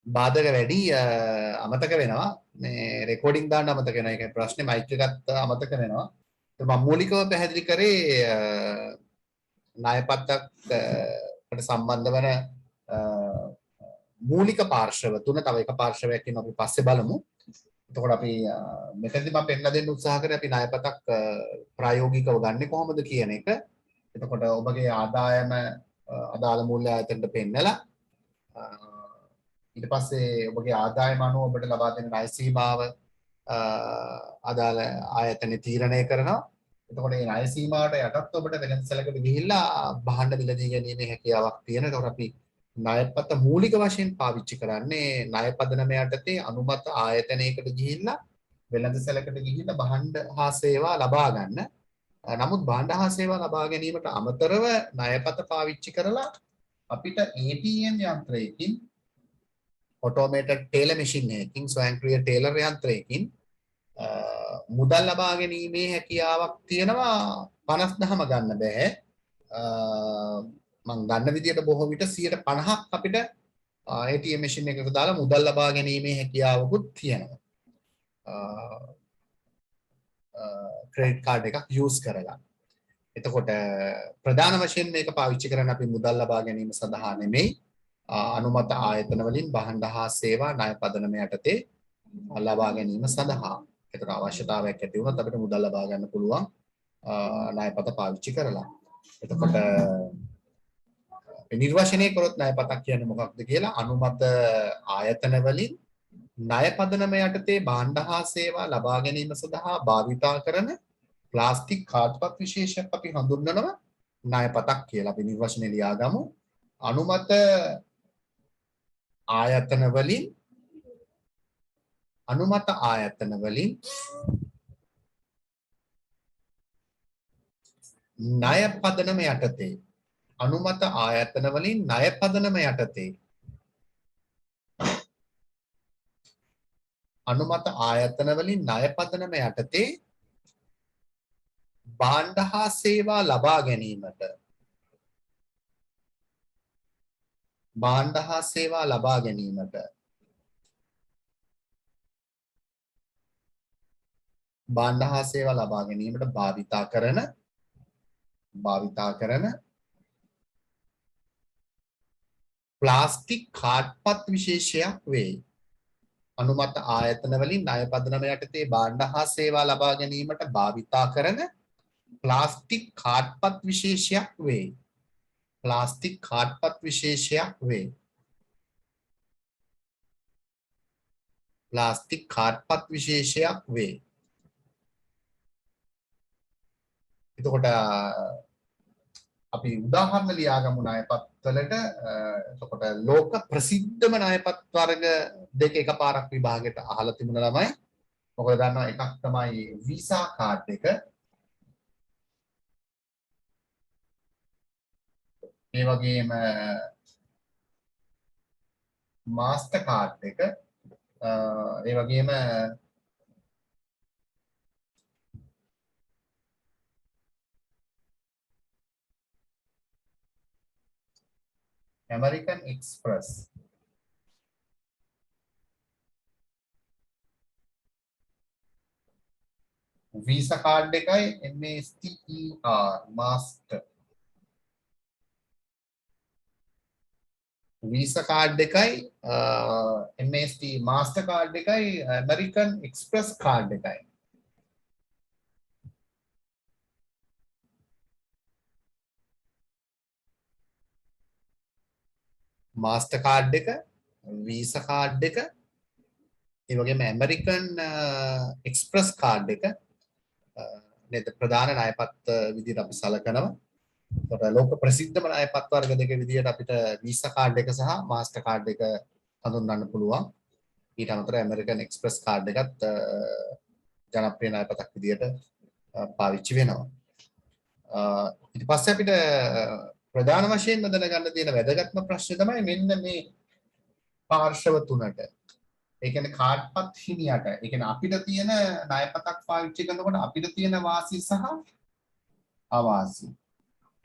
බාධක වැඩි අමතක වෙනවා මේ රෙකෝඩින් දාන්න අමතක වෙනවා. ඒක ප්‍රශ්නේ මයික් එකත් අමතක වෙනවා. මම මූලිකව පැහැදිලි කරේ ණයපත්‍රයක් කට සම්බන්ධ වන මූලික පාර්ශව තුන තව එක පාර්ශවයක් ඉන්න අපි පස්සේ බලමු. එතකොට අපි මෙතනදී මම පෙන්නලා දෙන්න උත්සාහ කරේ අපි ණයපතක් ප්‍රායෝගිකව ගන්නෙ කොහොමද කියන එක. එතකොට ඔබගේ ආදායම අදාළ මූල්‍ය ආයතනයට පෙන්නලා ඊට පස්සේ ඔබගේ ආදායම අනුව ඔබට ලබා දෙන ණය සීමාව අදාළ ආයතනෙ තීරණය කරනවා. එතකොට මේ ණය සීමාවට යටත් ඔබට වෙළඳසැලකට ගිහිල්ලා භාණ්ඩ මිලදී ගැනීමේ හැකියාවක් තියෙන. එතකොට අපි ණයපත මූලික වශයෙන් පාවිච්චි කරන්නේ ණය පදනම යටතේ අනුමත ආයතනයකට ගිහිල්ලා වෙළඳසැලකට ගිහිල්ලා භාණ්ඩ හා සේවා ලබා ගන්න. නමුත් භාණ්ඩ හා සේවා ලබා ගැනීමට අමතරව ණයපත පාවිච්චි කරලා අපිට ATM යන්ත්‍රයකින් automated teller machine එකකින් ස්වයංක්‍රීය ටේලර් යන්ත්‍රයකින් මුදල් ලබා ගැනීමේ හැකියාවක් තියෙනවා 50,000ම ගන්න බෑ. මම ගන්න විදියට බොහෝ විට 50%ක් අපිට ATM machine එකකට දාලා මුදල් ලබා ගැනීමේ හැකියාවකුත් තියෙනවා. ක්‍රෙඩිට් කාඩ් එකක් යූස් කරලා. එතකොට ප්‍රධාන වශයෙන් මේක පාවිච්චි කරන්නේ අපි මුදල් ලබා ගැනීම සඳහා නෙමෙයි. අනුමත ආයතන වලින් භාණ්ඩ හා සේවා ණය පදනම යටතේ ලබා ගැනීම සඳහා. ඒකට අවශ්‍යතාවයක් ඇති වුණොත් අපිට මුදල් ලබා ගන්න පුළුවන් ණයපත පාවිච්චි කරලා. එතකොට නිර්වචනය කරොත් ණයපතක් කියන්නේ මොකක්ද කියලා අනුමත ආයතන වලින් ණය පදනම යටතේ භාණ්ඩ හා සේවා ලබා ගැනීම සඳහා භාවිතා කරන ප්ලාස්ටික් කාඩ්පත් විශේෂයක් අපි හඳුන්වනවා ණයපතක් කියලා. අපි නිර්වචනය ලියාගමු. අනුමත ආයතන වලින් ණය පදනම යටතේ අනුමත ආයතන වලින් ණය පදනම යටතේ අනුමත ආයතන වලින් ණය පදනම යටතේ භාණ්ඩ හා සේවා ලබා ගැනීමට භාණ්ඩ හා සේවා ලබා ගැනීමට භාණ්ඩ හා සේවා ලබා ගැනීමට භාවිතා කරන ප්ලාස්ටික් කාඩ්පත් විශේෂයක් වේ. අනුමත ආයතන වලින් ණය පදනම යටතේ භාණ්ඩ හා සේවා ලබා ගැනීමට භාවිතා කරන ප්ලාස්ටික් කාඩ්පත් විශේෂයක් වේ. ප්ලාස්ටික් කාඩ්පත් විශේෂයක් වේ. ප්ලාස්ටික් කාඩ්පත් විශේෂයක් වේ. එතකොට අපි උදාහරණ ලියාගමු ණයපත් වලට. එතකොට ලෝක ප්‍රසිද්ධම ණයපත් වර්ග දෙක එකපාරක් විභාගයට අහලා තිබුණ ළමයි. මොකද දන්නවා එකක් තමයි වීසා කාඩ් එක. ඒ වගේම මාස්ටර් කාඩ් එක. ඒ වගේම American Express. Visa card එකයි MASTER master. Visa card එකයි MST master card එකයි American Express card එකයි. master card එක, Visa card එක, ඒ වගේම American Express card එක නේද ප්‍රධාන ණයපත් විදිහට අපි සලකනවා. ඒකට ලෝක ප්‍රසිද්ධම ණයපත් වර්ග දෙක විදිහට අපිට Visa card එක සහ master card එක හඳුන්වන්න පුළුවන්. ඊට අමතරව American Express card එකත් ජනප්‍රිය ණයපතක් විදිහට පාවිච්චි වෙනවා. ඊට පස්සේ අපිට ප්‍රධාන වශයෙන්ම දැනගන්න තියෙන වැදගත්ම ප්‍රශ්නේ තමයි මෙන්න මේ පාර්ශව තුනට. ඒ කියන්නේ කාඩ්පත් හිමියට. ඒ කියන්නේ අපිට තියෙන ණයපතක් පාවිච්චි කරනකොට අපිට තියෙන වාසි සහ අවාසි.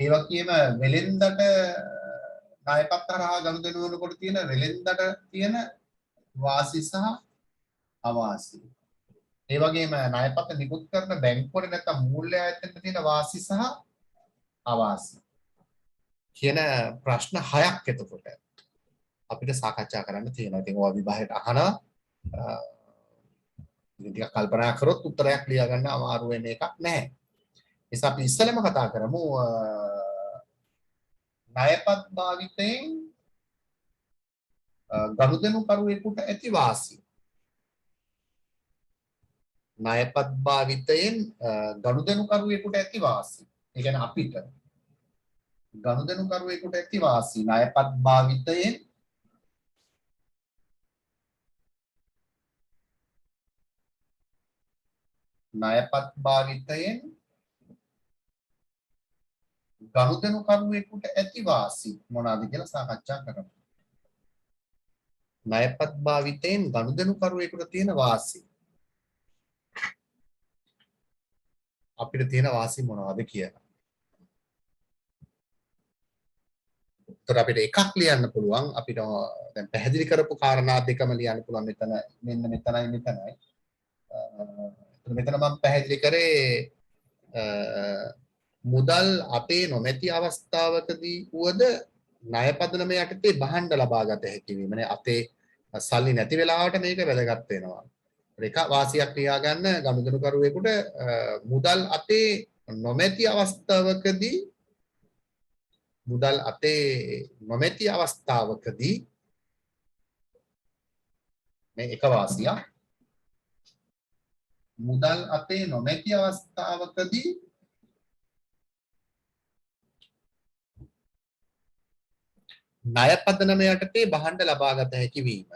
ඒ වගේම වෙලෙන්දට ණයපත් හරහා ගනුදෙනු වෙනකොට තියෙන වෙලෙන්දට තියෙන වාසි සහ අවාසි. ඒ වගේම ණයපත්‍ර නිකුත් කරන බැංකුවල නැත්නම් මූල්‍ය ආයතනයේ තියෙන වාසි සහ අවාසි කියන ප්‍රශ්න 6ක් එතකොට අපිට සාකච්ඡා කරන්න තියෙනවා. ඉතින් ඔය විභාගයට අහනවා. ඉතින් ටිකක් කල්පනා කරොත් උත්තරයක් ලියා ගන්න අමාරු වෙන එකක් නැහැ. නිසා අපි ඉස්සෙල්ලම කතා කරමු ණයපත් භාවිතයෙන් ගනුදෙනු කරුවෙකුට ඇති වාසි. ණයපත් භාවිතයෙන් ගනුදෙනු කරුවෙකුට ඇති වාසි. ඒ කියන්නේ අපිට ගනුදෙනු කරුවෙකුට ඇති වාසි ණයපත් භාවිතයෙන් ගනුදෙනු කරුවෙකුට ඇති වාසි මොනවාද කියලා සාකච්ඡා කරමු. ණයපත් භාවිතයෙන් ගනුදෙනු කරුවෙකුට තියෙන වාසි. අපිට තියෙන වාසි මොනවද කියලා. උත්තර අපිට එකක් ලියන්න පුළුවන්. අපිට දැන් පැහැදිලි කරපු කාරණා දෙකම ලියන්න පුළුවන්. මෙතන මෙන්න මෙතනයි. මෙතන මම පැහැදිලි කරේ මුදල් අපේ නොමැති අවස්ථාවකදී වුවද ණය පදනම යටතේ භාණ්ඩ ලබා ගත හැකි වීම. අතේ සල්ලි නැති වෙලාවට මේක වැදගත් වෙනවා. එක වාසියක් ලියා ගන්න ගනුදෙනු කරුවෙකුට මුදල් අතේ නොමැති අවස්ථාවකදී මේ එක වාසියක් මුදල් අතේ නොමැති අවස්ථාවකදී ණය පදනම යටතේ භාණ්ඩ ලබා ගත හැකි වීම.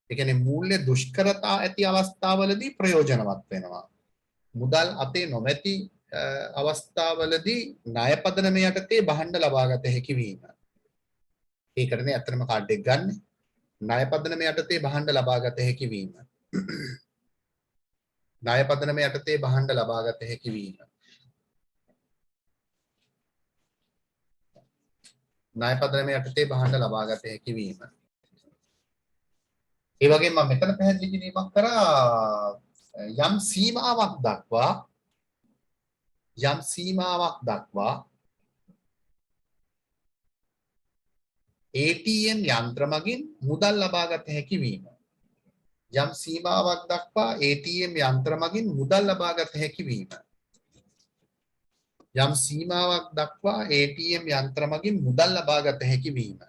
ඒ කියන්නේ මූල්‍ය දුෂ්කරතා ඇති අවස්ථාවලදී ප්‍රයෝජනවත් වෙනවා. මුදල් අතේ නොමැති අවස්ථාවලදී ණය පදනම යටතේ භාණ්ඩ ලබා ගත හැකි වීම. ඒකටනේ අත්‍තරම කාඩ් එක ගන්න. ණය පදනම යටතේ භාණ්ඩ ලබා ගත හැකි වීම. ණය පදනම යටතේ භාණ්ඩ ලබා ගත හැකි වීම. ණය පදනම යටතේ භාණ්ඩ ලබා ගත හැකි වීම. ඒ වගේම මම මෙතන පැහැදිලි කිරීමක් කරා යම් සීමාවක් දක්වා ATM යන්ත්‍ර මගින් මුදල් ලබා ගත හැකි වීම. යම් සීමාවක් දක්වා ATM යන්ත්‍ර මගින් මුදල් ලබා ගත හැකි වීම. යම් සීමාවක් දක්වා ATM යන්ත්‍ර මගින් මුදල් ලබා ගත හැකි වීම.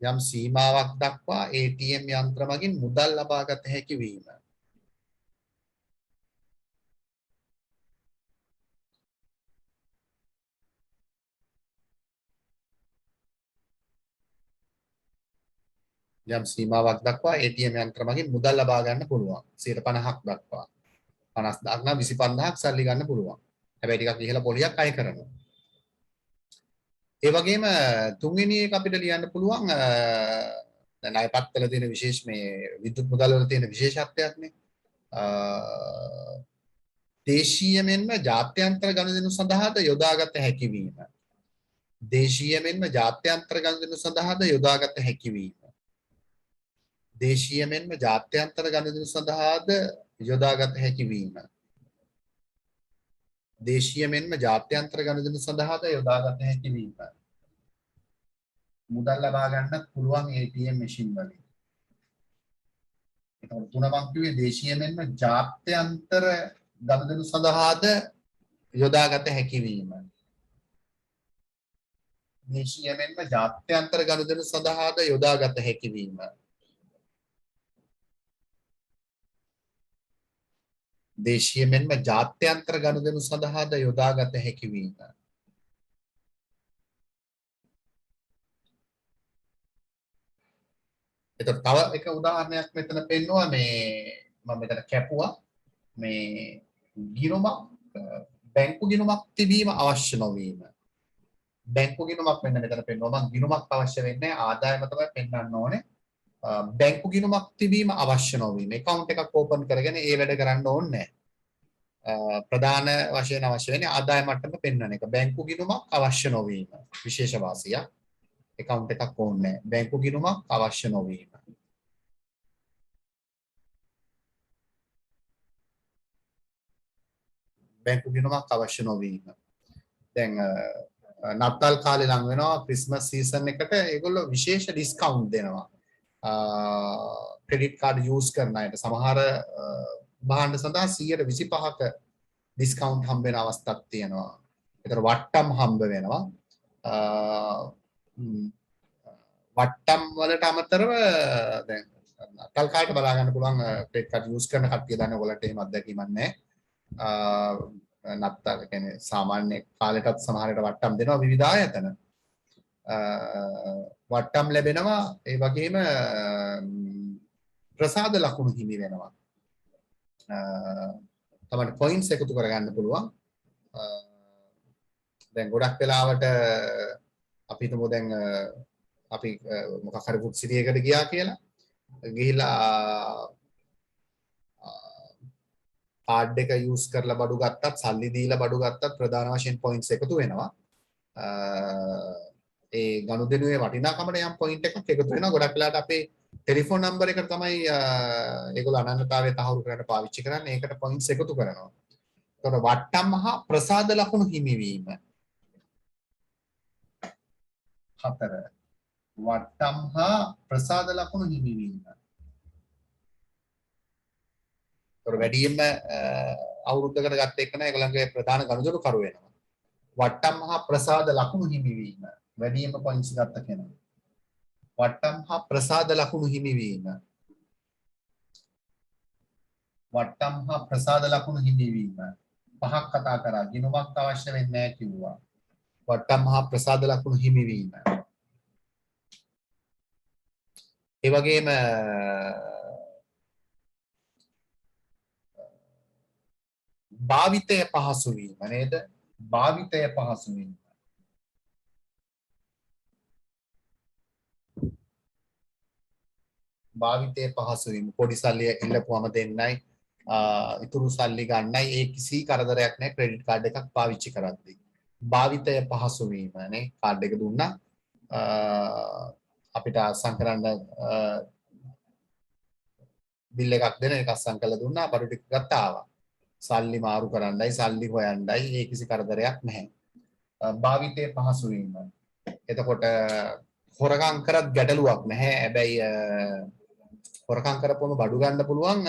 යම් සීමාවක් දක්වා ATM යන්ත්‍ර මගින් මුදල් ලබා ගත හැකි වීම. යම් සීමාවක් දක්වා ATM යන්ත්‍ර මගින් මුදල් ලබා ගන්න පුළුවන්. 50ක් දක්වා. 50000ක් නම් 25000ක් සල්ලි ගන්න පුළුවන්. හැබැයි ටිකක් ඉහළ පොලියක් අය කරනවා. ඒ වගේම තුන්වෙනි එක අපිට ලියන්න පුළුවන් දැන් ණයපත්වල තියෙන විශේෂ මේ විද්‍යුත් මුදල් වල තියෙන විශේෂත්වයක්නේ. දේශීය මෙන්ම ජාත්‍යන්තර ගනුදෙනු සඳහාද යොදාගත හැකි වීම. දේශීය මෙන්ම ජාත්‍යන්තර ගනුදෙනු සඳහාද යොදාගත හැකි වීම. දේශීය මෙන්ම ජාත්‍යන්තර ගනුදෙනු සඳහාද යොදාගත හැකි වීම. දේශීය මෙන්ම ජාත්‍යන්තර ගනුදෙනු සඳහාද යොදාගත හැකි වීම. මුදල් ලබා ගන්න පුළුවන් ATM මැෂින් වලින්. ඒතකොට තුන මං කිව්වේ දේශීය මෙන්ම ජාත්‍යන්තර ගනුදෙනු සඳහාද යොදාගත හැකි වීම. දේශීය මෙන්ම ජාත්‍යන්තර ගනුදෙනු සඳහාද යොදාගත හැකි වීම. දේශීය මෙන්ම ජාත්‍යන්තර ගනුදෙනු සඳහාද යොදාගත හැකි වීම. එතකොට තව එක උදාහරණයක් මෙතන පෙන්නවා මේ මම මෙතන කැපුවා මේ ගිණුමක් බැංකු ගිණුමක් තිබීම අවශ්‍ය නොවීම. බැංකු ගිණුමක් මෙන්න මෙතන පෙන්වනවා. මම ගිණුමක් අවශ්‍ය වෙන්නේ ආදායම තමයි පෙන්වන්න ඕනේ. බැංකු ගිණුමක් තිබීම අවශ්‍ය නොවීම. account එකක් open කරගෙන ඒ වැඩ කරන්න ඕනේ නැහැ. ප්‍රධාන වශයෙන් අවශ්‍ය වෙන්නේ ආදාය මට්ටම පෙන්වන එක. බැංකු ගිණුමක් අවශ්‍ය නොවීම විශේෂ වාසියක්. account එකක් ඕනේ නැහැ. බැංකු ගිණුමක් අවශ්‍ය නොවීම. බැංකු ගිණුමක් අවශ්‍ය නොවීම. දැන් නත්තල් කාලේ ලඟ වෙනවා ක්‍රිස්මස් සීසන් එකට ඒගොල්ලෝ විශේෂ ඩිස්කවුන්ට් දෙනවා. ක්‍රෙඩිට් කාඩ් යූස් කරන අයට සමහර භාණ්ඩ සඳහා 125ක ඩිස්කවුන්ට් හම්බ වෙන අවස්ථාවක් තියෙනවා. ඒතර වට්ටම් හම්බ වෙනවා. වට්ටම් වලට අමතරව දැන් නත්තල් කාලේට බලා ගන්න පුළුවන් ක්‍රෙඩිට් කාඩ් යූස් කරන කට්ටිය දන්න ඔයගලට එහෙම අත්දැකීමක් නැහැ. නත්තල් කියන්නේ සාමාන්‍ය කාලයටත් සමහරට වට්ටම් දෙනවා විවිධ ආයතන. වට්ටම් ලැබෙනවා ඒ වගේම ප්‍රසාද ලකුණු හිමි වෙනවා. තමයි පොයින්ට්ස් එකතු කරගන්න පුළුවන්. දැන් ගොඩක් වෙලාවට අපි හිතමු දැන් අපි මොකක් හරි ෆුඩ් සිටි එකකට ගියා කියලා. ගිහිලා කාඩ් එක යූස් කරලා බඩු ගත්තත් සල්ලි දීලා බඩු ගත්තත් ප්‍රධාන වශයෙන් පොයින්ට්ස් එකතු වෙනවා. ඒ ගනුදෙනුවේ වටිනාකමට යම් පොයින්ට් එකක් එකතු වෙනවා. ගොඩක් වෙලාවට අපේ ටෙලිෆෝන් නම්බර් එකට තමයි ඒගොල්ලෝ අනන්‍යතාවය තහවුරු කරන්න පාවිච්චි කරන්නේ. ඒකට පොයින්ට්ස් එකතු කරනවා. එතකොට වට්ටම් හා ප්‍රසාද ලකුණු හිමිවීම. 4 වට්ටම් හා ප්‍රසාද ලකුණු හිමිවීම. වැඩියෙන්ම අවුරුද්දකට ගත්ත එකන ඒගොල්ලන්ගේ ප්‍රධාන ගනුදෙනු කරු වෙනවා. වට්ටම් හා ප්‍රසාද ලකුණු හිමිවීම වැඩියෙන්ම පොයින්ට්ස් ගත්ත කෙනා. වට්ටම් හා ප්‍රසාද ලකුණු හිමිවීම. වට්ටම් හා ප්‍රසාද ලකුණු හිමිවීම. 5ක් කතා කරා. ගිණුමක් අවශ්‍ය වෙන්නේ නැහැ කිව්වා. වට්ටම් හා ප්‍රසාද ලකුණු හිමිවීම. ඒ වගේම භාවිතය පහසු වීම නේද? භාවිතය පහසු වීම. භාවිතය පහසු වීම. පොඩි සල්ලි ඉල්ලපුවම දෙන්නයි ඉතුරු සල්ලි ගන්නයි ඒ කිසි කරදරයක් නැහැ ක්‍රෙඩිට් කාඩ් එකක් පාවිච්චි කරද්දී. භාවිතය පහසු වීම නේ. කාඩ් එක දුන්නා අපිට අත්සන් කරන්න බිල් එකක් දෙන එක අත්සන් කරලා දුන්නා බඩු ටික ගත්තා ආවා. සල්ලි මාරු කරන්නයි සල්ලි හොයන්නයි ඒ කිසි කරදරයක් නැහැ. භාවිතයේ පහසු වීම. එතකොට හොරකම් කරත් ගැටලුවක් නැහැ. හැබැයි හොරකම් කරපුවම බඩු ගන්න පුළුවන්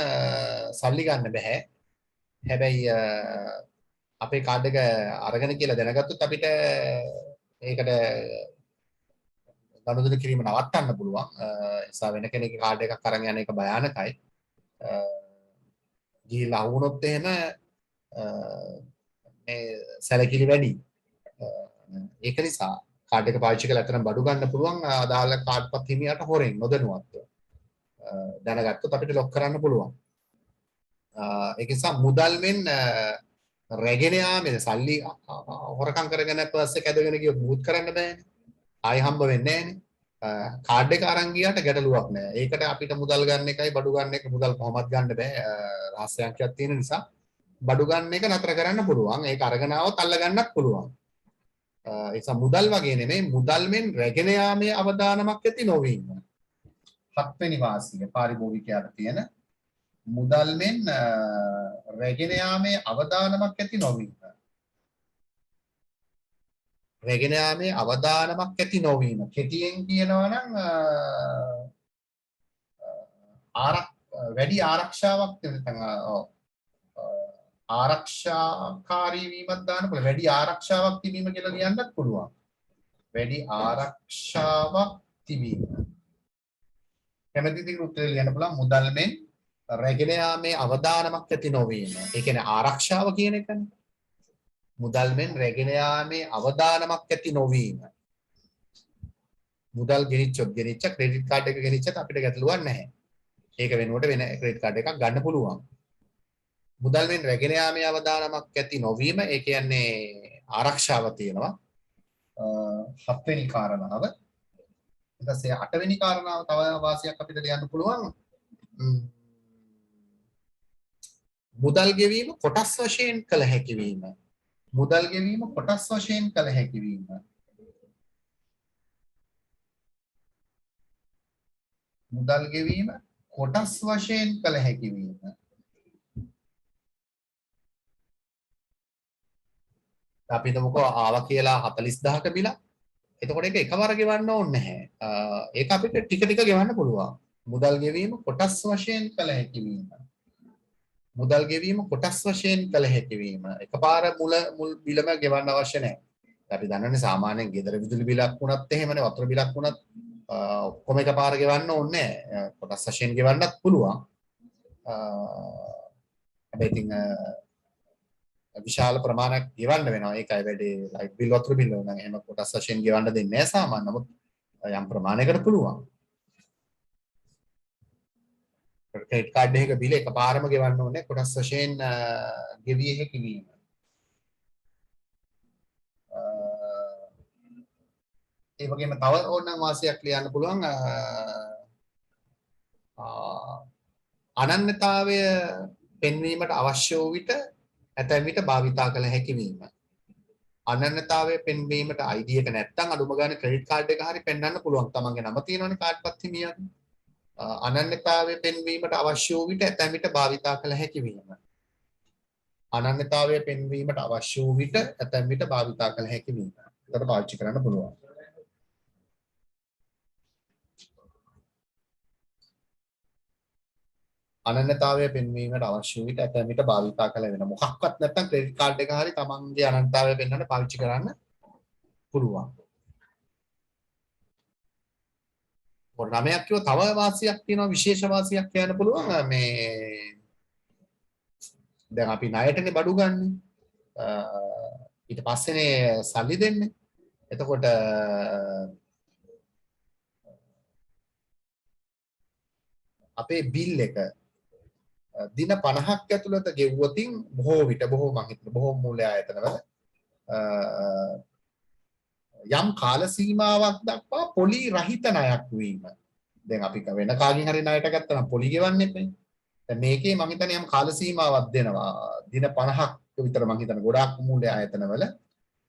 සල්ලි ගන්න බෑ. හැබැයි අපේ කාඩ් එක අරගෙන කියලා දැනගත්තොත් අපිට ඒකට ගනුදෙනු කිරීම නවත්තන්න පුළුවන්. ඒ නිසා වෙන කෙනෙක්ගේ කාඩ් එකක් අරන් යන එක භයානකයි. ගිහිල්ලා වුණොත් එහෙම මේ සැලකිලි වැඩි. ඒක නිසා කාඩ් එක පාවිච්චි කරලා අතන බඩු ගන්න පුළුවන් අදාළ කාඩ්පත් හිමියාට හොරෙන් නොදැනුවත්ව. දැනගත්තොත් අපිට ලොක් කරන්න පුළුවන්. ඒක නිසා මුදල්ෙන් රැගෙන යාමේ සල්ලි හොරකම් කරගෙන පර්ස් එක ඇදගෙන ගියොත් මුත් කරන්න බෑනේ. ආයෙ හම්බ වෙන්නේ නැහැනේ. කාඩ් එක අරන් ගියාට ගැටලුවක් නැහැ. ඒකට අපිට මුදල් ගන්න එකයි බඩු ගන්න එක මුදල් කොහොමවත් ගන්න බෑ. රහස්‍ය අංකයක් තියෙන නිසා බඩු ගන්න එක නතර කරන්න පුළුවන්. ඒක අරගෙන ආවොත් අල්ල ගන්නත් පුළුවන්. ඒ නිසා මුදල් වගේ නෙමෙයි මුදල්ෙන් රැගෙන යාමේ අවදානමක් ඇති නොවීම. 7 වෙනි වාසිය පාරිභෝගිකයාට තියෙන මුදල්ෙන් රැගෙන යාමේ අවදානමක් ඇති නොවීම. රැගෙන යාමේ අවදානමක් ඇති නොවීම. කෙටියෙන් කියනවා නම් වැඩි ආරක්ෂාවක් නැත්නම් ආරක්ෂාකාරී වීමක් දාන්න පුළුවන්. වැඩි ආරක්ෂාවක් තිබීම කියලා ලියන්නත් පුළුවන්. වැඩි ආරක්ෂාවක් තිබීම. කැමැති දේ උත්තර ලියන්න පුළුවන් මුදල්ෙන් රැගෙන යාමේ අවදානමක් ඇති නොවීම. ඒ කියන්නේ ආරක්ෂාව කියන එකනේ. මුදල්ෙන් රැගෙන යාමේ අවදානමක් ඇති නොවීම. මුදල් ගෙනිච්චොත් ගෙනිච්ච ක්‍රෙඩිට් කාඩ් එක ගෙනිච්චත් අපිට ගැටලුවක් නැහැ. ඒක වෙනුවට වෙන ක්‍රෙඩිට් කාඩ් එකක් ගන්න පුළුවන්. මුදල්ෙන් රැගෙන යාමේ අවදානමක් ඇති නොවීම ඒ කියන්නේ ආරක්ෂාව තියෙනවා. 7 වෙනි කාරණාව. ඊට පස්සේ 8 වෙනි කාරණාව තව වාසියක් අපිට ලියන්න පුළුවන්. මුදල් ගෙවීම කොටස් වශයෙන් කළ හැකි වීම. මුදල් ගෙවීම කොටස් වශයෙන් කළ හැකි වීම. මුදල් ගෙවීම කොටස් වශයෙන් කළ හැකි වීම. අපි හිතමුකෝ ආවා කියලා 40000ක බිලක්. එතකොට ඒක එකවර ගෙවන්න ඕනේ නැහැ. ඒක අපිට ටික ටික ගෙවන්න පුළුවන්. මුදල් ගෙවීම කොටස් වශයෙන් කළ හැකි වීම. මුදල් ගෙවීම කොටස් වශයෙන් කළ හැකි වීම. එකපාර මුල් බිලම ගෙවන්න අවශ්‍ය නැහැ. අපි දන්නන්නේ සාමාන්‍යයෙන් ගෙදර විදුලි බිලක් වුණත් එහෙමනේ වතුර බිලක් වුණත් ඔක්කොම එකපාර ගෙවන්න ඕනේ නැහැ. කොටස් වශයෙන් ගෙවන්නත් පුළුවන්. හැබැයි ඉතින් විශාල ප්‍රමාණයක් ගෙවන්න වෙනවා. ඒකයි වැඩේ. ලයිට් බිල් වතුර බිල් වුණා නම් එහෙම කොටස් වශයෙන් ගෙවන්න දෙන්නේ නැහැ සාමාන්‍ය. නමුත් යම් ප්‍රමාණයකට පුළුවන්. ක්‍රෙඩිට් කාඩ් එකක බිල එකපාරම ගෙවන්න ඕනේ කොටස් වශයෙන් ගෙවිය හැකි වීම. ඒ වගේම තව ඕනනම් වාසියක් ලියන්න පුළුවන් අනන්‍යතාවය පෙන්වීමට අවශ්‍ය වූ විට ඇතැම් විට භාවිතා කළ හැකි වීම. අනන්‍යතාවය පෙන්වීමට ID එක නැත්නම් අඩුම ගානේ ක්‍රෙඩිට් කාඩ් එක හරි පෙන්වන්න පුළුවන්. තමන්ගේ නම තියෙනවනේ කාඩ් පත් හිමියන්. අනන්‍යතාවය පෙන්වීමට අවශ්‍ය වූ විට ඇතැම් විට භාවිතා කළ හැකි වීම. අනන්‍යතාවය පෙන්වීමට අවශ්‍ය වූ විට ඇතැම් විට භාවිතා කළ හැකි වීම. ඒකට පාවිච්චි කරන්න පුළුවන්. අනන්‍යතාවය පෙන්වීමට අවශ්‍ය වූ විට ඇතැම් විට භාවිතා කළ වෙන මොකක්වත් නැත්නම් ක්‍රෙඩිට් කාඩ් එක හරි තමන්ගේ අනන්‍යතාවය පෙන්වන්න පාවිච්චි කරන්න පුළුවන්. පොඩි ළමයක් කිව්ව තව වාසියක් තියෙනවා විශේෂ වාසියක් කියන්න පුළුවන් මේ දැන් අපි ණයටනේ බඩු ගන්න. ඊට පස්සේනේ සල්ලි දෙන්නේ. එතකොට අපේ බිල් එක දින 50ක් ඇතුළත ගෙවුවොතින් බොහෝ විට බොහෝ මං හිතන බොහෝ මූල්‍ය ආයතනවල යම් කාල සීමාවක් දක්වා පොලි රහිත ණයක් වීම. දැන් අපි වෙන කාගෙන් හරි ණයට ගත්තා නම් පොලි ගෙවන්නේ නැහැ. දැන් මේකේ මං හිතන්නේ යම් කාල සීමාවක් දෙනවා. දින 50ක් විතර මං හිතන ගොඩාක් මූල්‍ය ආයතනවල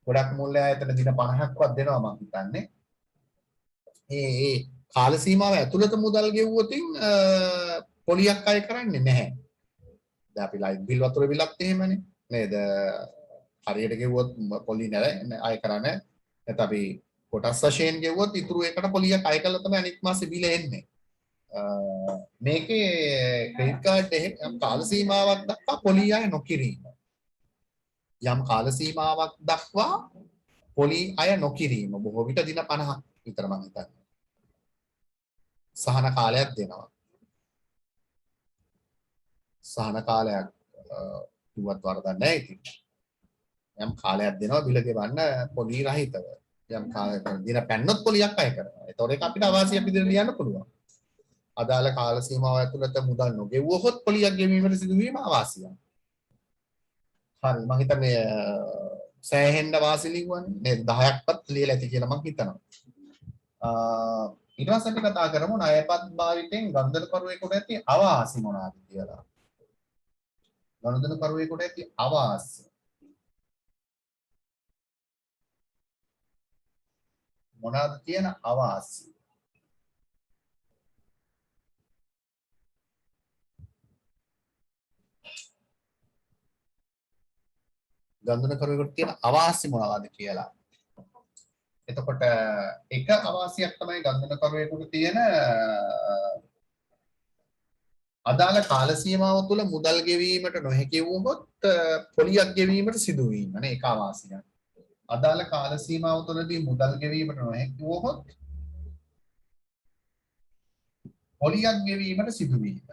ගොඩක් මූල්‍ය ආයතන දින 50ක්වත් දෙනවා මං හිතන්නේ. ඒ කාල සීමාව ඇතුළත මුදල් ගෙවුවොතින් පොලියක් අය කරන්නේ නැහැ. දැන් අපි ලයිට් බිල් වතුර බිලත් එහෙමනේ නේද? හරියට ගෙවුවොත් පොලි නැහැ අය කරන්නේ. නැත්නම් අපි කොටස් වශයෙන් ගෙවුවොත් ඉතුරු එකට පොලියක් අය කළා තමයි අනිත් මාසේ බිල එන්නේ. මේකේ ක්‍රෙඩිට් කාඩ් එකේ යම් කාල සීමාවක් දක්වා පොලි අය නොකිරීම. යම් කාල සීමාවක් දක්වා පොලි අය නොකිරීම බොහෝ විට දින 50ක් විතර මම හිතන්නේ. සහන කාලයක් දෙනවා. සහන කාලයක් කිව්වත් වරදක් නැහැ ඉතින්. යම් කාලයක් දෙනවා බිල ගෙවන්න පොලි රහිතව. යම් කාලයක දින පැන්නොත් පොලියක් අය කරනවා. ඒතකොට ඒක අපිට අවාසියක් විදිහට ලියන්න පුළුවන්. අදාළ කාල සීමාව ඇතුළත මුදල් නොගෙවුවොත් පොලියක් ගෙවීමට සිදුවීම අවාසියක්. හරි මම හිතන්නේ සෑහෙන්න වාසි ලිව්වනේ නේද 10ක්වත් ලියලා ඇති කියලා මම හිතනවා. ඊට පස්සේ අපි කතා කරමු ණයපත් භාවිතයෙන් ගනුදෙනුකරුවෙකුට ඇති අවාසි මොනවාද කියලා. ගනුදෙනුකරුවෙකුට ඇති අවාසි මොනවාද කියන අවාසි. ගනුදෙනුකරුවෙකුට තියෙන අවාසි මොනවාද කියලා. එතකොට එක අවාසියක් තමයි ගනුදෙනුකරුවෙකුට තියෙන අදාළ කාල සීමාව තුළ මුදල් ගෙවීමට නොහැකි වුවහොත් පොලියක් ගෙවීමට සිදු වීම නේ එක අවාසියක්. අදාළ කාල සීමාව තුළදී මුදල් ගෙවීමට නොහැකි වුවහොත් පොලියක් ගෙවීමට සිදු වීම.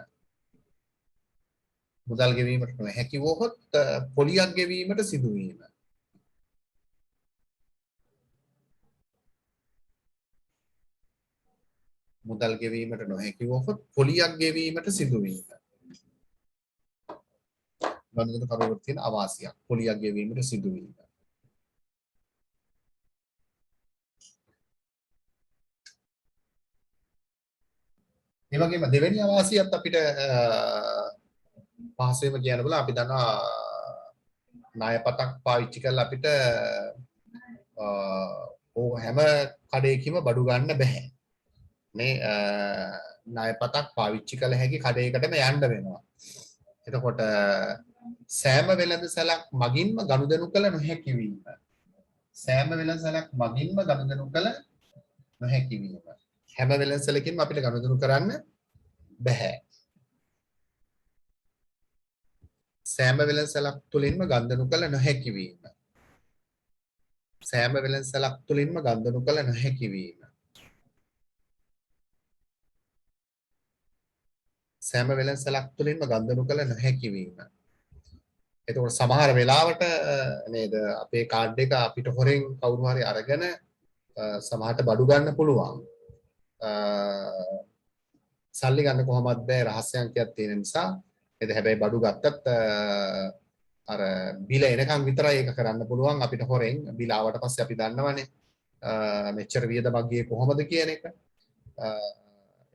මුදල් ගෙවීමට නොහැකි වුවහොත් පොලියක් ගෙවීමට සිදු වීම. මුදල් ගෙවීමට නොහැකි වුවහොත් පොලියක් ගෙවීමට සිදු වීම. ගනුදෙනුකරුවෙකුට තියෙන අවාසියක් පොලියක් ගෙවීමට සිදු වීම. ඒ වගේම දෙවෙනි අවාසියත් අපිට පහසුවෙන්ම කියන්න බලා අපි දන්නවා ණයපතක් පාවිච්චි කරලා අපිට හැම කඩේකම බඩු ගන්න බෑ. මේ ණයපතක් පාවිච්චි කළ හැකි කඩේකටම යන්න වෙනවා. එතකොට සෑම වෙළඳසැලක් මගින්ම ගනුදෙනු කළ නොහැකි වීම. සෑම වෙළඳසැලක් මගින්ම ගනුදෙනු කළ නොහැකි වීම. හැම වෙළඳසැලකින්ම අපිට ගනුදෙනු කරන්න බෑ. සෑම වෙළඳසැලක් තුලින්ම ගනුදෙනු කළ නොහැකි වීම. සෑම වෙළඳසැලක් තුලින්ම ගනුදෙනු කළ නොහැකි වීම. සෑම වෙළඳසැලක් තුලින්ම ගනුදෙනු කළ නොහැකි වීම. එතකොට සමහර වෙලාවට නේද අපේ කාඩ් එක අපිට හොරෙන් කවුරු හරි අරගෙන සමහරට බඩු ගන්න පුළුවන්. සල්ලි ගන්න කොහොමද බෑ රහස්‍ය අංකයක් තියෙන නිසා. එද හැබැයි බඩු ගත්තත් අර බිල එනකන් විතරයි ඒක කරන්න පුළුවන් අපිට හොරෙන්. බිල ආවට පස්සේ අපි දන්නවනේ මෙච්චර වියදමක් ගියේ කොහොමද කියන එක.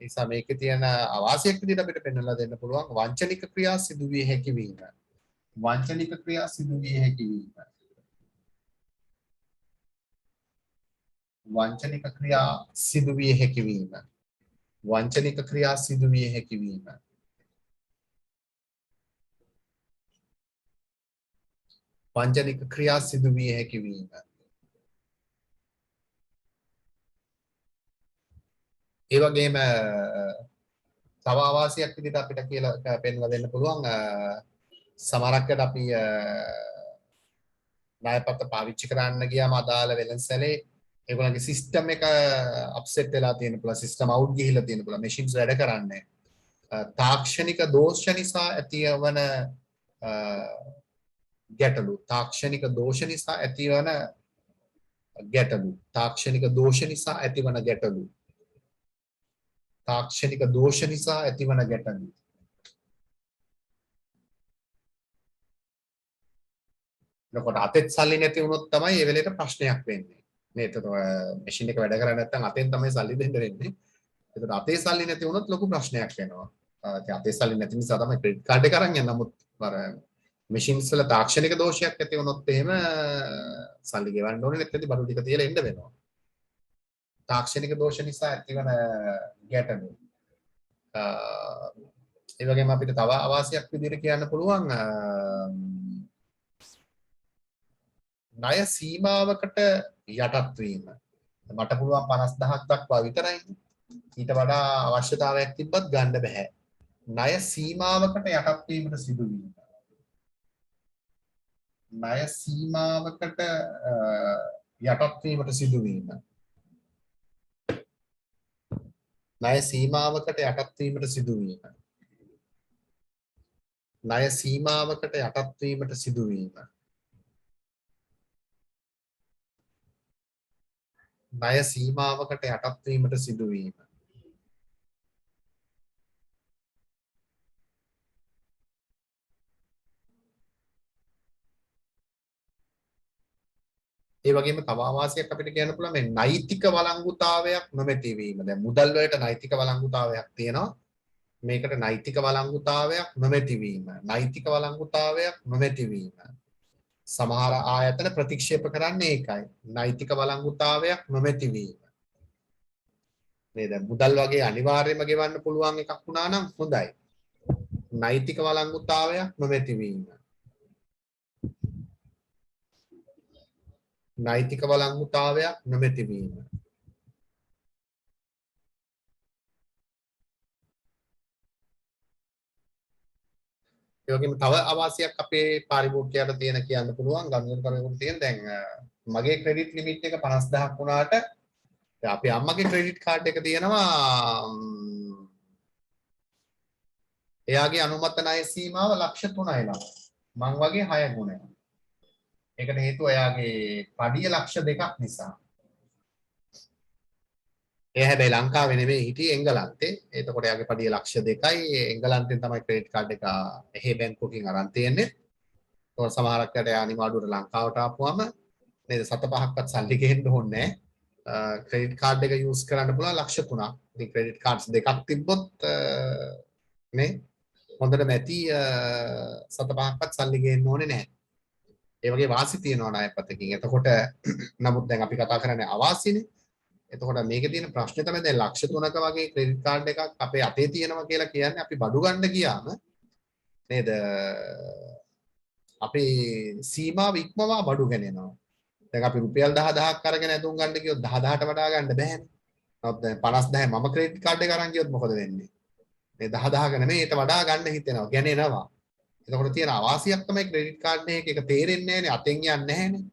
නිසා මේකේ තියෙන අවාසියක් විදිහට අපිට පෙන්වලා දෙන්න පුළුවන් වංචනික ක්‍රියා සිදු විය හැකි වීම. වංචනික ක්‍රියා සිදු විය හැකි වීම. වංචනික ක්‍රියා සිදු විය හැකි වීම. වංචනික ක්‍රියා සිදු විය හැකි වීම. වංචනික ක්‍රියා සිදු විය හැකි වීම. ඒ වගේම තව අවාසියක් විදිහට අපිට කියලා පෙන්වලා දෙන්න පුළුවන් සමහරක්කට අපි ණයපත්ත පාවිච්චි කරන්න ගියාම අදාළ වෙළඳසැලේ ඒගොල්ලන්ගේ සිස්ටම් එක අප්සෙට් වෙලා තියෙන පුළුවන් සිස්ටම් අවුට් ගිහිලා තියෙන පුළුවන් මැෂින්ස් වැඩ කරන්නේ තාක්ෂණික දෝෂ නිසා ඇතිවන ගැටලු තාක්ෂණික දෝෂ නිසා ඇතිවන ගැටලු තාක්ෂණික දෝෂ නිසා ඇතිවන ගැටලු තාක්ෂණික දෝෂ නිසා ඇතිවන ගැටලු එතකොට අතෙත් සල්ලි නැති වුණොත් තමයි ඒ වෙලේට ප්‍රශ්නයක් වෙන්නේ නේ එතකොට මැෂින් එක වැඩ කරන්නේ නැත්නම් අතෙන් තමයි සල්ලි දෙන්න වෙන්නේ එතකොට අතේ සල්ලි නැති වුණොත් ලොකු ප්‍රශ්නයක් වෙනවා ඉතින් අතේ සල්ලි නැති නිසා තමයි ක්‍රෙඩිට් කාඩ් එක අරන් යන්නේ නමුත් අර මැෂින්ස් වල තාක්ෂණික දෝෂයක් ඇති වුණොත් එහෙම සල්ලි ගෙවන්න ඕනේ නැත්නම් බඩු ටික තියලා එන්න වෙනවා තාක්ෂණික දෝෂ නිසා ඇතිවන ගැටලු ඒ වගේම අපිට තව අවාසියක් විදිහට කියන්න පුළුවන් ණය සීමාවකට යටත් වීම මට පුළුවන් 50000ක් දක්වා විතරයි ඊට වඩා අවශ්‍යතාවයක් තිබ්බත් ගන්න බෑ ණය සීමාවකට යටත් වීමට සිදුවීම ණය සීමාවකට යටත් වීමට සිදුවීම ණය සීමාවකට යටත් වීමට සිදුවීම ණය සීමාවකට යටත් වීමට සිදුවීම ණය සීමාවකට යටත් වීමට සිදුවීම ඒ වගේම තව අවාසියක් අපිට කියන්න පුළුවන් මේ නෛතික වළංගුතාවයක් නොමැති වීම. දැන් මුදල් වලට නෛතික වළංගුතාවයක් තියෙනවා. මේකට නෛතික වළංගුතාවයක් නොමැති වීම. නෛතික වළංගුතාවයක් නොමැති වීම. සමහර ආයතන ප්‍රතික්ෂේප කරන්නේ ඒකයි. නෛතික වළංගුතාවයක් නොමැති වීම. මේ දැන් මුදල් වගේ අනිවාර්යයෙන්ම ගෙවන්න පුළුවන් එකක් වුණා නම් හොඳයි. නෛතික වළංගුතාවයක් නොමැති වීම. නෛතික වළංගුතාවයක් නොමැති වීම. ඒ වගේම තව අවාසියක් අපේ පාරිභෝගිකයාට තියෙන කියන්න පුළුවන් ගනුදෙනුකරුවෙකුට තියෙන දැන් මගේ ක්‍රෙඩිට් ලිමිට් එක 50000ක් වුණාට අපේ අම්මගේ ක්‍රෙඩිට් කාඩ් එක තියෙනවා එයාගේ අනුමත ණය සීමාව ලක්ෂ 3යි ළම. මං වගේ 6 ගුණයක්. ඒකට හේතුව එයාගේ පඩිය ලක්ෂ 2ක් නිසා. ඒ හැබැයි ලංකාවේ නෙමෙයි හිටියේ එංගලන්තේ. එතකොට එයාගේ පඩිය ලක්ෂ 2යි. එංගලන්තෙන් තමයි ක්‍රෙඩිට් කාඩ් එක එහෙ බැංකුවකින් අරන් තියෙන්නේ. ඒක සමහරක් අයට අනිවාර්යවට ලංකාවට ආපුවම නේද 7-5ක්වත් සල්ලි ගෙන්න ඕනේ නැහැ. ක්‍රෙඩිට් කාඩ් එක යූස් කරන්න පුළුවන් ලක්ෂ 3ක්. ඉතින් ක්‍රෙඩිට් කාඩ්ස් දෙකක් තිබ්බොත් නේ හොඳට නැති සත පහක්වත් සල්ලි ගේන්න ඕනේ නැහැ. ඒ වගේ වාසි තියෙනවා ණයපතකින්. එතකොට නමුත් දැන් අපි කතා කරන්නේ අවාසිනේ. එතකොට මේකේ තියෙන ප්‍රශ්නේ තමයි දැන් ලක්ෂ 3ක වගේ ක්‍රෙඩිට් කාඩ් එකක් අපේ අතේ තියෙනවා කියලා කියන්නේ අපි බඩු ගන්න ගියාම නේද? අපේ සීමාව ඉක්මවා බඩු ගෙනෙනවා. දැන් අපි රුපියල් 10000ක් අරගෙන ඇඳුම් ගන්න ගියොත් 10000ට වඩා ගන්න බෑනේ. නමුත් දැන් 50000 මම ක්‍රෙඩිට් කාඩ් එක අරන් ගියොත් මොකද වෙන්නේ? මේ 10000ක නෙමෙයි ඊට වඩා ගන්න හිතෙනවා. ගෙනෙනවා. එතකොට තියෙන අවාසියක් තමයි ක්‍රෙඩිට් කාඩ් එකක තේරෙන්නේ නැහැනේ අතෙන් යන්නේ නැහැනේ.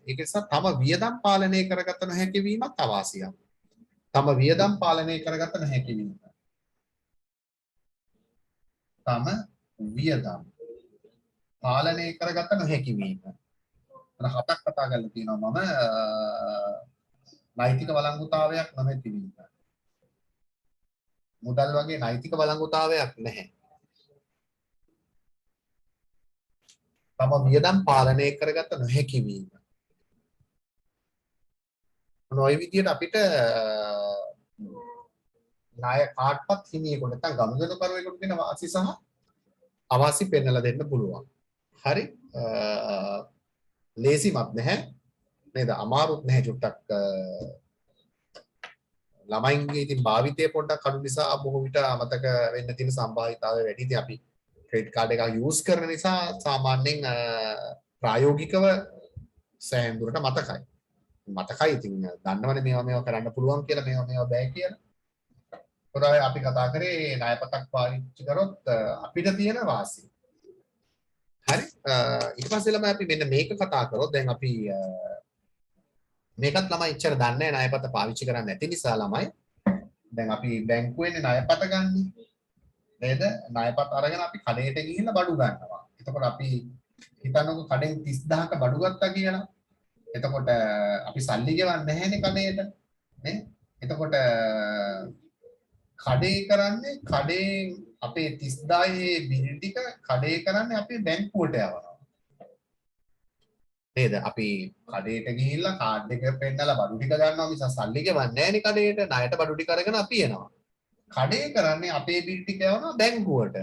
ඒක නිසා තම වියදම් පාලනය කරගත නොහැකි වීමත් අවාසියක්. තම වියදම් පාලනය කරගත නොහැකි වීම. තම වියදම් පාලනය කරගත නොහැකි වීම. අර හතක් කතා කරලා තියෙනවා මම නෛතික වළංගුතාවයක් නොමැති වීම. මුදල් වගේ නෛතික වළංගුතාවයක් නැහැ. තම වියදම් පාලනය කරගත නොහැකි වීම. නොයි විදියට අපිට ණය කාඩ්පත් හිමියෙකුට නැත්නම් ගනුදෙනුකරුවෙකුට දෙන වාසි සහ අවාසි පෙන්වලා දෙන්න පුළුවන්. හරි. ලේසිමත් නැහැ. නේද? අමාරුත් නැහැ චුට්ටක් ළමයින්ගේ ඉතින් භාවිතය පොඩ්ඩක් අඩු නිසා බොහෝ විට අමතක වෙන්න තියෙන සම්භාවිතාවය වැඩි. ඉතින් අපි ක්‍රෙඩිට් කාඩ් එකක් යූස් කරන නිසා සාමාන්‍යයෙන් ප්‍රායෝගිකව සෑහෙන දුරට මතකයි. මතකයි ඉතින් දන්නවනේ මේවා කරන්න පුළුවන් කියලා මේවා බෑ කියලා. ඒකයි අපි කතා කරේ ණයපතක් පාවිච්චි කරොත් අපිට තියෙන වාසි. හරි. ඊට පස්සේ ළමයි අපි මෙන්න මේක කතා කරොත් දැන් අපි මේකත් ළමයි ඉච්චර දන්නේ නැහැ ණයපත පාවිච්චි කරන්නේ නැති නිසා ළමයි. දැන් අපි බැංකුවෙන් ණයපත ගන්න. නේද? ණයපත අරගෙන අපි කඩේට ගිහිල්ලා බඩු ගන්නවා. එතකොට අපි හිතන්නකෝ කඩෙන් 30000ක බඩු ගත්තා කියලා. එතකොට අපි සල්ලි ගෙවන්නේ නැහැනේ කඩේට. නේ? එතකොට කඩේ කරන්නේ කඩේ අපේ 30000 බිල් ටික කඩේ කරන්නේ අපේ බැංකුවට යවනවා. නේද? අපි කඩේට ගිහිල්ලා කාඩ් එක පෙන්නලා බඩු ටික ගන්නවා මිස සල්ලි ගෙවන්නේ නැහැනේ කඩේට. ණයට බඩු ටික අරගෙන අපි එනවා. කඩේ කරන්නේ අපේ බිල් ටික යවනවා බැංකුවට.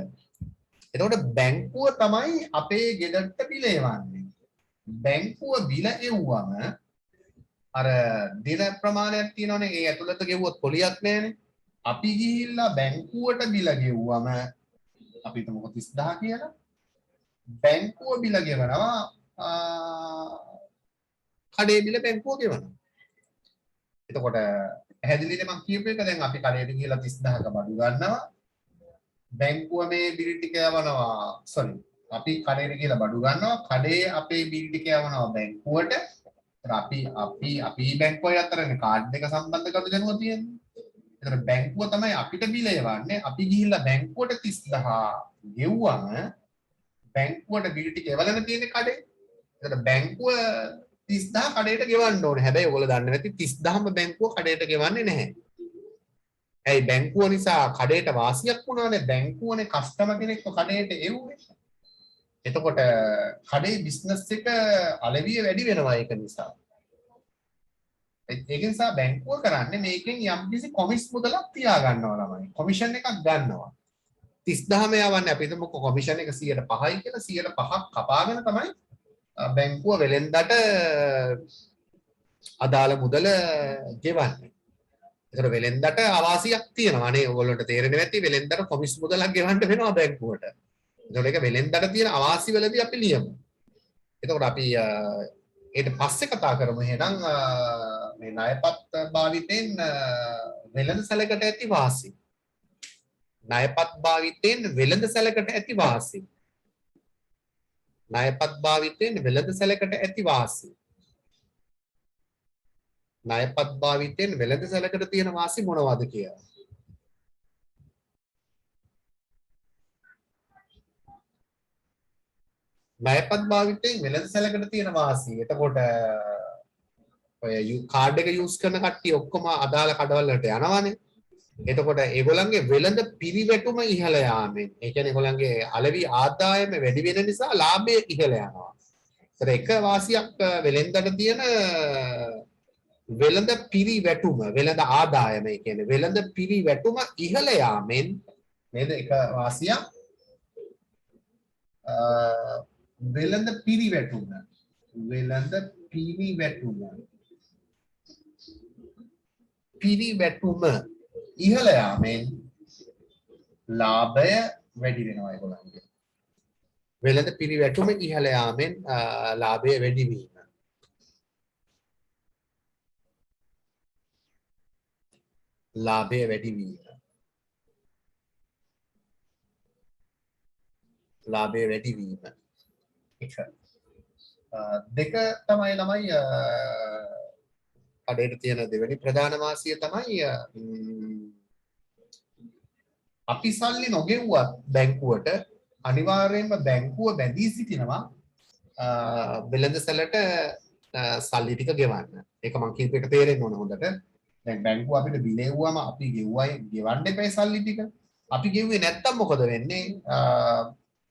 එතකොට බැංකුව තමයි අපේ ගෙදරට බිල එවන්නේ. බැංකුව බිල එව්වම අර දින ප්‍රමාණයක් තියෙනවනේ ඒ ඇතුළත ගෙවුවොත් පොලියක් නැහැනේ. අපි ගිහිල්ලා බැංකුවට බිල ගෙව්වම අපි හිතමුකෝ 30000 කියලා. බැංකුව බිල ගෙවනවා කඩේ බිල බැංකුව ගෙවනවා. එතකොට පැහැදිලිද මම කියපු එක දැන් අපි කඩේට ගිහිල්ලා 30000ක බඩු ගන්නවා. බැංකුව මේ බිල් ටික යවනවා. sorry. අපි කඩේට ගිහිල්ලා බඩු ගන්නවා. කඩේ අපේ බිල් ටික යවනවා බැංකුවට. අපි බැංකුවයි අතරනේ කාඩ් එක සම්බන්ධ ගනුදෙනුව තියෙන්නේ. එතන බැංකුව තමයි අපිට බිල එවන්නේ. අපි ගිහිල්ලා බැංකුවට 30000 ගෙව්වම බැංකුවට බිල් ටික එවලන තියෙන්නේ කඩේ. එතන බැංකුව 30000 කඩේට ගෙවන්න ඕනේ. හැබැයි ඔයගොල්ලෝ දන්නේ නැති 30000ම බැංකුව කඩේට ගෙවන්නේ නැහැ. ඇයි බැංකුව නිසා කඩේට වාසියක් වුණානේ. බැංකුවනේ කස්ටමර් කෙනෙක්ව කඩේට එව්වේ. එතකොට කඩේ බිස්නස් එක අලෙවිය වැඩි වෙනවා ඒක නිසා. ඒක නිසා බැංකුව කරන්නේ මේකෙන් යම්කිසි කොමිස් මුදලක් තියා ගන්නවා ළමයි. කොමිෂන් එකක් ගන්නවා. 30000ම යවන්නේ අපි හිතමු කොමිෂන් එක 105යි කියලා 105ක් කපාගෙන තමයි බැංකුව වෙලෙන්දට අදාළ මුදල ගෙවන්නේ. ඒතර වෙලෙන්දට අවාසියක් තියෙනවා නේ. ඔයගොල්ලන්ට තේරෙන්නේ නැති වෙලෙන්දට කොමිස් මුදලක් ගෙවන්න වෙනවා බැංකුවට. ඒතකොට ඒක වෙලෙන්දට තියෙන අවාසි වලදී අපි ලියමු. එතකොට අපි ඊට පස්සේ කතා කරමු එහෙනම් මේ ණයපත් භාවිතෙන් වෙළඳ සැලකට ඇති වාසි. ණයපත් භාවිතෙන් වෙළඳ සැලකට ඇති වාසි. ණයපත් භාවිතෙන් වෙළඳ සැලකට ඇති වාසි. ණයපත් භාවිතෙන් වෙළඳ සැලකට තියෙන වාසි මොනවද කියලා. ණයපත් භාවිතයෙන් වෙළඳ සැලකට තියෙන වාසි. එතකොට ඔය කාඩ් එක යූස් කරන කට්ටිය ඔක්කොම අදාළ කඩවල වලට යනවානේ. එතකොට ඒගොල්ලන්ගේ වෙළඳ පිරිවැටුම ඉහළ යාමෙන් ඒ කියන්නේ ඒගොල්ලන්ගේ අලෙවි ආදායම වැඩි වෙන නිසා ලාභය ඉහළ යනවා. ඒතර එක වාසියක් වෙළෙන්දට තියෙන වෙළඳ පිරිවැටුම වෙළඳ ආදායම ඒ කියන්නේ වෙළඳ පිරිවැටුම ඉහළ යාමෙන් නේද? එක වාසියක් වෙළඳ පිරිවැටුම. වෙළඳ පිරිවැටුම. පිරිවැටුම ඉහළ යාමෙන් ලාභය වැඩි වෙනවා ඒගොල්ලන්ගේ. වෙළඳ පිරිවැටුම ඉහළ යාමෙන් ලාභය වැඩි වීම. ලාභය වැඩි වීම. ලාභය වැඩි වීම. එක. දෙක තමයි ළමයි කඩේට තියෙන දෙවෙනි ප්‍රධාන වාසිය තමයි අපි සල්ලි නොගෙව්වත් බැංකුවට අනිවාර්යයෙන්ම බැංකුව බැඳී සිටිනවා වෙළඳසැලට සල්ලි ටික ගෙවන්න. ඒක මම කියපු එක තේරෙන්න ඕන හොඳට. දැන් බැංකුව අපිට බිලෙව්වම අපි ගෙව්වයි ගෙවන්න එපා සල්ලි ටික. අපි ගෙව්වේ නැත්තම් මොකද වෙන්නේ?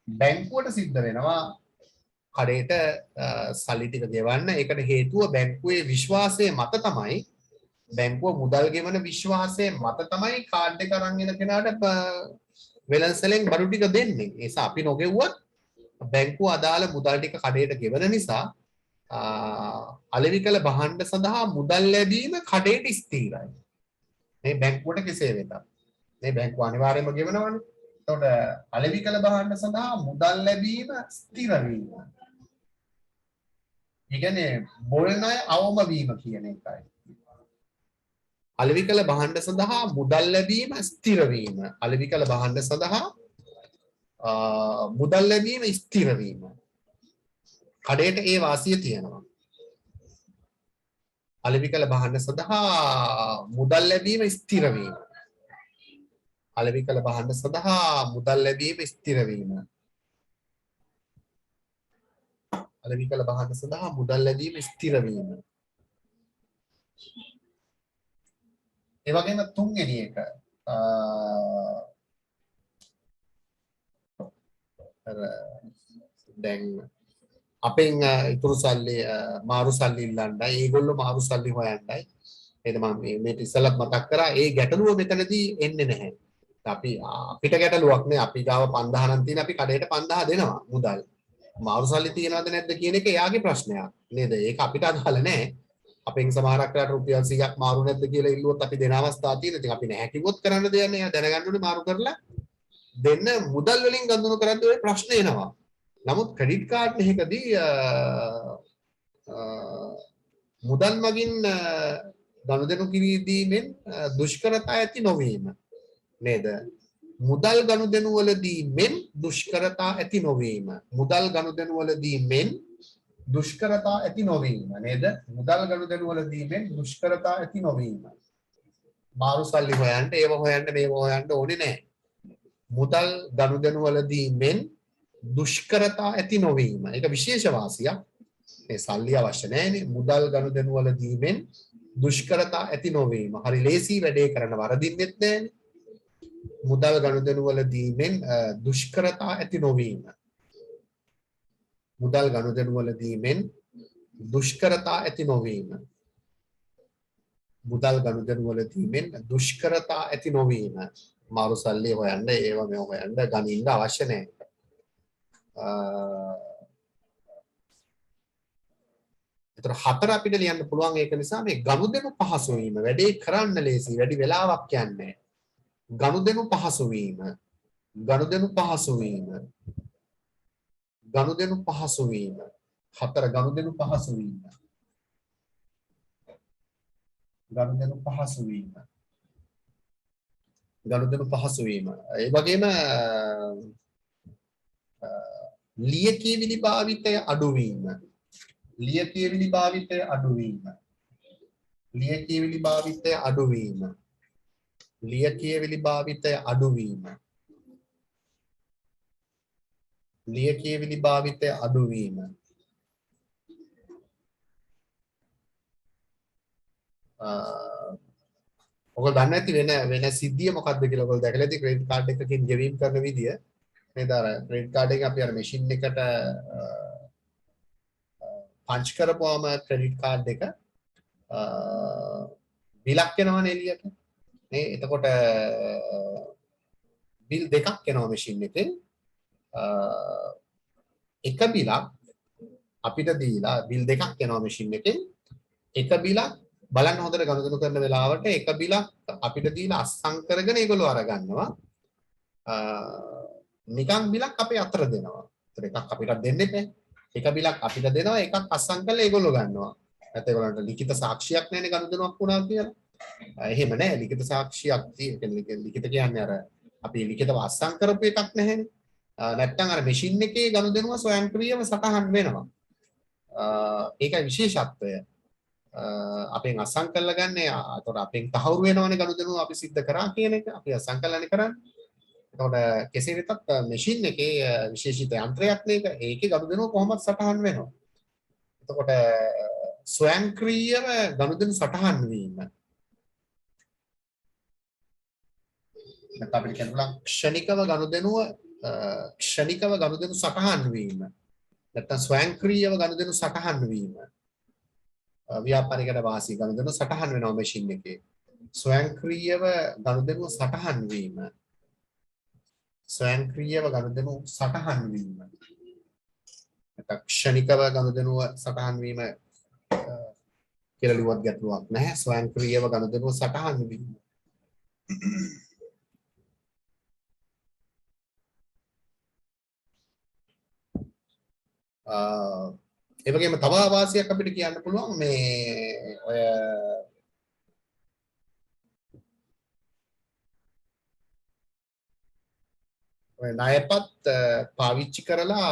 බැංකුවට සිද්ධ වෙනවා කඩේට සල්ලි ටික ගෙවන්න. ඒකට හේතුව බැංකුවේ විශ්වාසය මත තමයි බැංකුව මුදල් ගෙවන විශ්වාසය මත තමයි කාඩ් එක අරන් එන කෙනාට වෙළඳසැලෙන් බඩු ටික දෙන්නේ. ඒ නිසා අපි නොගෙව්වත් බැංකුව අදාළ මුදල් ටික කඩේට ගෙවන නිසා අලෙවි කළ භාණ්ඩ සඳහා මුදල් ලැබීම කඩේට ස්ථිරයි. මේ බැංකුවට කෙසේ වෙතත් මේ බැංකුව අනිවාර්යයෙන්ම ගෙවනවනේ. එතකොට අලෙවි කළ භාණ්ඩ සඳහා මුදල් ලැබීම ස්ථිර වීම. ඒ කියන්නේ බොල් ණය අවම වීම කියන එකයි. අලෙවි කළ භාණ්ඩ සඳහා මුදල් ලැබීම ස්ථිර වීම. අලෙවි කළ භාණ්ඩ සඳහා මුදල් ලැබීම ස්ථිර වීම. කඩේට ඒ වාසිය තියෙනවා. අලෙවි කළ භාණ්ඩ සඳහා මුදල් ලැබීම ස්ථිර වීම. අලෙවි කළ භාණ්ඩ සඳහා මුදල් ලැබීම ස්ථිර වීම. අලෙවි කළ භාණ්ඩ සඳහා මුදල් ලැබීම ස්ථිර වීම. ඒ වගේම තුන්වෙනි එක දැන් අපෙන් ඉතුරු සල්ලි මාරු සල්ලි ඉල්ලන්නයි ඒගොල්ලෝ මාරු සල්ලි හොයන්නයි නේද මම මේක ඉස්සෙල්ලත් මතක් කරා ඒ ගැටලුව මෙතනදී එන්නේ නැහැ අපි අපිට ගැටලුවක් නේ අපි ගාව 5000 නම් තියෙන අපි කඩේට 5000 දෙනවා මුදල් මාරු සල්ලි තියනවද නැද්ද කියන එක එයාගේ ප්‍රශ්නයක් නේද ඒක අපිට අදාළ නැහැ අපෙන් සමහරක් වෙලාවට රුපියල් 100ක් මාරු නැද්ද කියලා ඉල්ලුවොත් අපි දෙන අවස්ථා තියෙනවා ඉතින් අපි නැහැ කිව්වොත් කරන්න දෙයක් නෑ එයා දැනගන්න ඕනේ මාරු කරලා දෙන්න මුදල් වලින් ගනුදෙනු කරද්දී ඔය ප්‍රශ්න එනවා නමුත් ක්‍රෙඩිට් කාඩ් එකකදී මුදල් මගින් ගනුදෙනු කිරීමෙන් දුෂ්කරතා ඇති නොවීම නේද මුදල් ගනුදෙනු වලදී මෙන් දුෂ්කරතා ඇති නොවීම මුදල් ගනුදෙනු වලදී මෙන් දුෂ්කරතා ඇති නොවීම නේද මුදල් ගනුදෙනු වලදී මෙන් දුෂ්කරතා ඇති නොවීම මාරු සල්ලි හොයන්න ඒව හොයන්න මේව හොයන්න ඕනේ නැහැ මුදල් ගනුදෙනු වලදී මෙන් දුෂ්කරතා ඇති නොවීම ඒක විශේෂ වාසියක් මේ සල්ලි අවශ්‍ය නැහැනේ මුදල් ගනුදෙනු වලදී මෙන් දුෂ්කරතා ඇති නොවීම හරි ලේසි වැඩේ කරන්න වරදින්නෙත් නැහැනේ මුදල් ගනුදෙනු වලදී මෙන් දුෂ්කරතා ඇති නොවීම මුදල් ගනුදෙනු වලදී මෙන් දුෂ්කරතා ඇති නොවීම මුදල් ගනුදෙනු වලදී මෙන් දුෂ්කරතා ඇති නොවීම මාරු සල්ලි හොයන්න ඒව මේ හොයන්න ගනින්න අවශ්‍ය නැහැ ඒතර හතර අපිට ලියන්න පුළුවන් ඒක නිසා මේ ගනුදෙනු පහසු වීම වැඩේ කරන්න ලේසි වැඩි වෙලාවක් යන්නේ ගනුදෙනු පහසු වීම ගනුදෙනු පහසු වීම ගනුදෙනු පහසු වීම හතර ගනුදෙනු පහසු වීම ගනුදෙනු පහසු වීම ගනුදෙනු පහසු වීම ඒ වගේම ලියකියවිලි භාවිතය අඩු වීම ලියකියවිලි භාවිතය අඩු වීම ලියකියවිලි භාවිතය අඩු වීම ලියකියවිලි භාවිතය අඩු වීම ලියකියවිලි භාවිතය අඩු වීම ඔයගොල්ලෝ දන්නේ නැති වෙන සිද්ධිය මොකක්ද කියලා ඔයගොල්ලෝ දැකලා ඇති ක්‍රෙඩිට් කාඩ් එකකින් ගෙවීම් කරන විදිය නේද අර ක්‍රෙඩිට් කාඩ් එක අපි අර මැෂින් එකට පන්ච් කරපුවාම ක්‍රෙඩිට් කාඩ් එක බිලක් එනවනේ එළියට නේ එතකොට බිල් දෙකක් එනවා මැෂින් එකෙන්. එක බිලක් අපිට දීලා බිල් දෙකක් එනවා මැෂින් එකෙන්. එක බිලක් බලන්න හොඳට ගනුදෙනු කරන වෙලාවට එක බිලක් අපිට දීලා අස්සම් කරගෙන ඒගොල්ලෝ අරගන්නවා. නිකන් බිලක් අපේ අතර දෙනවා. ඒතර එකක් අපිට දෙන්න එපා. එක බිලක් අපිට දෙනවා එකක් අස්සම් කරලා ඒගොල්ලෝ ගන්නවා. නැත්නම් ඒගොල්ලන්ට ලිඛිත සාක්ෂියක් නැහැනේ ගනුදෙනුවක් වුණා කියලා. එහෙම නැහැ ලිඛිත සාක්ෂියක් ලිඛිත කියන්නේ අර අපි ලිඛිතව අස්සම් කරපු එකක් නැහැනේ. නැත්නම් අර මැෂින් එකේ ගනුදෙනුව ස්වයංක්‍රීයව සටහන් වෙනවා. ඒකයි විශේෂත්වය. අපෙන් අස්සම් කරලා ගන්න. ඒතකොට අපෙන් තහවුරු වෙනවනේ ගනුදෙනුව අපි සිද්ධ කරා කියන එක. අපි අස්සම් කරලානේ කරන්නේ. එතකොට කෙසේ වෙතත් මැෂින් එකේ විශේෂිත යන්ත්‍රයක් නේක. ඒකේ ගනුදෙනුව කොහොමද සටහන් වෙනවා. එතකොට ස්වයංක්‍රීයව ගනුදෙනු සටහන් වීම. නැත්නම් අපිට කියනවා ක්ෂණිකව ගනුදෙනු සටහන් වීම. නැත්නම් ස්වයංක්‍රීයව ගනුදෙනු සටහන් වීම. ව්‍යාපාරිකයට වාසී ගනුදෙනු සටහන් වෙනවා මැෂින් එකේ. ස්වයංක්‍රීයව ගනුදෙනු සටහන් වීම. ස්වයංක්‍රීයව ගනුදෙනු සටහන් වීම. නැත්නම් ක්ෂණිකව ගනුදෙනුව සටහන් වීම කියලා ලියුවත් ගැටලුවක් නැහැ. ස්වයංක්‍රීයව ගනුදෙනුව සටහන් වීම. ඒ වගේම තව ආවාසියක් අපිට කියන්න පුළුවන් මේ ඔය ණයපත් පාවිච්චි කරලා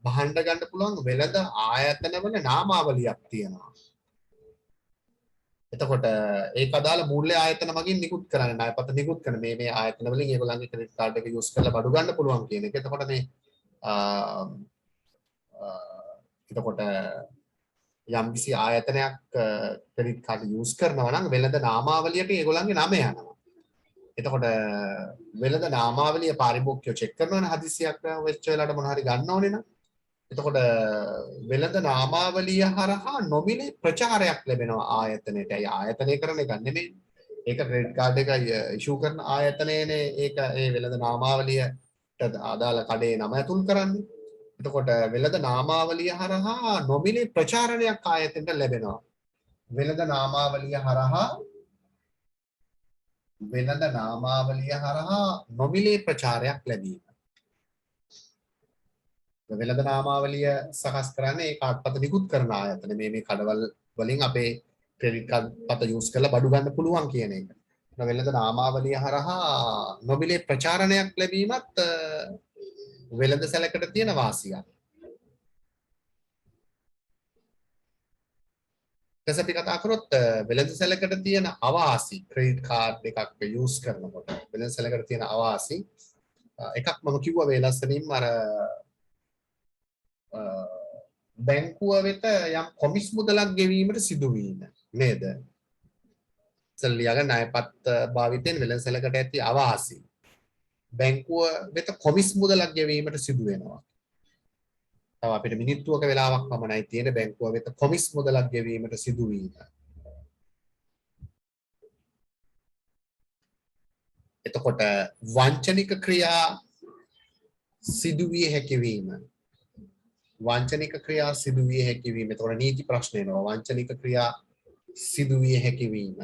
භාණ්ඩ ගන්න පුළුවන් වෙළඳ ආයතනවල නාමාවලියක් තියෙනවා. එතකොට ඒක අදාළ මූල්‍ය ආයතන මගින් නිකුත් කරන්නේ ණයපත් නිකුත් කරන මේ ආයතන වලින් ඒගොල්ලන්ගේ ක්‍රෙඩිට් කාඩ් එක යූස් කරලා බඩු ගන්න පුළුවන් කියන එක. එතකොට මේ එතකොට යම්කිසි ආයතනයක් ක්‍රෙඩිට් කාඩ් යූස් කරනවා නම් වෙළඳ නාමාවලියට ඒගොල්ලන්ගේ නම යනවා. එතකොට වෙළඳ නාමාවලිය පාරිභෝගිකයෝ චෙක් කරනවනේ හදිසියක් වෙච්ච වෙලාවට මොන හරි ගන්න ඕනේ නම්. එතකොට වෙළඳ නාමාවලිය හරහා නොමිලේ ප්‍රචාරයක් ලැබෙනවා ආයතනයට. ඒ ආයතනය කරන එක නෙමෙයි. ඒක ක්‍රෙඩිට් කාඩ් එක ඉෂුව කරන ආයතනයනේ ඒක ඒ වෙළඳ නාමාවලියට අදාළ කඩේ නම ඇතුල් කරන්නේ. එතකොට වෙළඳ නාමාවලිය හරහා නොමිලේ ප්‍රචාරණයක් ආයතනයට ලැබෙනවා. වෙළඳ නාමාවලිය හරහා නොමිලේ ප්‍රචාරයක් ලැබීම. වෙළඳ නාමාවලිය සකස් කරන්නේ ඒ කාඩ්පත නිකුත් කරන ආයතන. මේ කඩවල් වලින් අපේ ක්‍රෙඩිට් කාඩ් පත යූස් කරලා බඩු ගන්න පුළුවන් කියන එක. වෙළඳ නාමාවලිය හරහා නොමිලේ ප්‍රචාරණයක් ලැබීමත් වෙළඳ සැලකට තියෙන වාසියක්. ඊට අපි කතා කරොත් වෙළඳ සැලකට තියෙන අවාසි ක්‍රෙඩිට් කාඩ් එකක් යූස් කරනකොට වෙළඳ සැලකට තියෙන අවාසි එකක් මම කිව්වා මේ ලස්සනින්ම අර බැංකුව වෙත යම් කොමිස් මුදලක් ගෙවීමට සිදුවීම නේද? සල්ලියක ණයපත් භාවිතයෙන් වෙළඳ සැලකට ඇති අවාසි බැංකුව වෙත කොමිස් මුදලක් ගෙවීමට සිදු වෙනවා. තව අපිට මිනිත්තුවක වෙලාවක් පමණයි තියෙන බැංකුව වෙත කොමිස් මුදලක් ගෙවීමට සිදුවීම. එතකොට වංචනික ක්‍රියා සිදුවිය හැකිවීම. වංචනික ක්‍රියා සිදුවිය හැකිවීම. එතකොට නීති ප්‍රශ්න එනවා. වංචනික ක්‍රියා සිදුවිය හැකිවීම.